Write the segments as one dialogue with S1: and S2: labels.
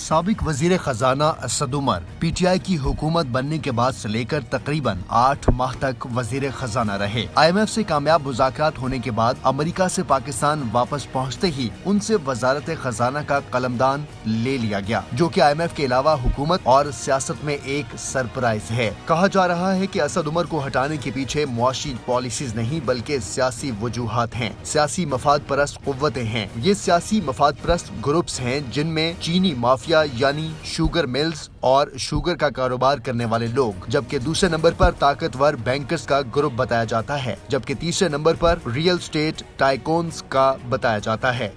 S1: साबिक वजीर खजाना असद उमर पीटीआई की हुकूमत बनने के बाद से लेकर तकरीबन 8 माह तक वजीर खजाना रहे। IMF से कामयाब मुज़ाकरात होने के बाद अमेरिका से पाकिस्तान वापस पहुंचते ही उनसे वजारत खजाना का कलमदान ले लिया गया, जो कि IMF के अलावा हुकूमत और सियासत में एक सरप्राइज है। कहा जा रहा है कि असद उमर को हटाने के पीछे मुआशी पॉलिसीज नहीं बल्कि सियासी वजूहात हैं, सियासी मफाद परस्त कुव्वतें हैं। ये सियासी मफाद परस्त ग्रुप्स हैं जिनमें चीनी माफिया यानी शुगर मिल्स और शुगर का कारोबार करने वाले लोग, जबकि दूसरे नंबर पर ताकतवर बैंकर्स का ग्रुप बताया जाता है, जबकि तीसरे नंबर पर रियल स्टेट टाइकोन्स का बताया जाता है।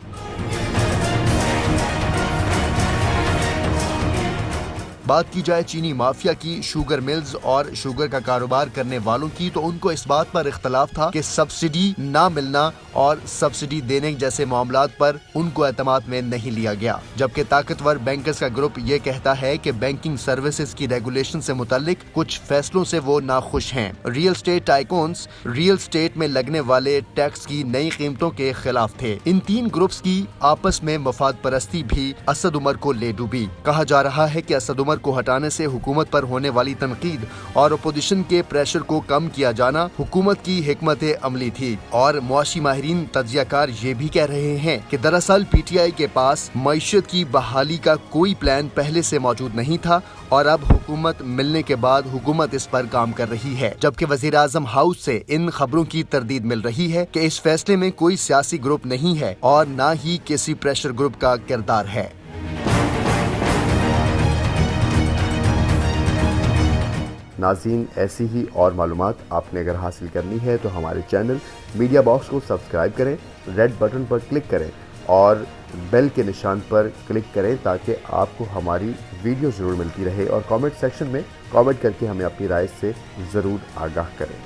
S1: बात की जाए चीनी माफिया की, शुगर मिल्स और शुगर का कारोबार करने वालों की, तो उनको इस बात पर इख्तलाफ था कि सब्सिडी ना मिलना और सब्सिडी देने जैसे मामलात पर उनको एतमाद में नहीं लिया गया, जबकि ताकतवर बैंकर्स का ग्रुप ये कहता है कि बैंकिंग सर्विसेज की रेगुलेशन से मुतालिक कुछ फैसलों से वो नाखुश हैं। Real estate tycoons real estate में लगने वाले टैक्स की नई कीमतों के खिलाफ थे। इन तीन ग्रुप्स की आपस में मफाद परस्ती भी असद उमर को ले डूबी। कहा जा रहा है कि असद उमर को हटाने से हुकूमत पर होने वाली तनकीद और अपोजिशन के प्रेशर को कम किया जाना हुकूमत की हिकमत अमली थी, और मुआशी माहिरीन तज्जियाकार ये भी कह रहे हैं कि दरअसल पीटीआई के पास मईशत की बहाली का कोई प्लान पहले से मौजूद नहीं था और अब हुकूमत मिलने के बाद हुकूमत इस पर काम कर रही है, जबकि वजीर आजम हाउस से इन खबरों की तरदीद मिल रही है कि इस फैसले में कोई सियासी ग्रुप नहीं है और न ही किसी प्रेशर ग्रुप का किरदार है।
S2: नाज़रीन, ऐसी ही और मालूमात आपने अगर हासिल करनी है तो हमारे चैनल मीडिया बॉक्स को सब्सक्राइब करें, रेड बटन पर क्लिक करें और बेल के निशान पर क्लिक करें ताकि आपको हमारी वीडियो ज़रूर मिलती रहे, और कमेंट सेक्शन में कमेंट करके हमें अपनी राय से ज़रूर आगाह करें।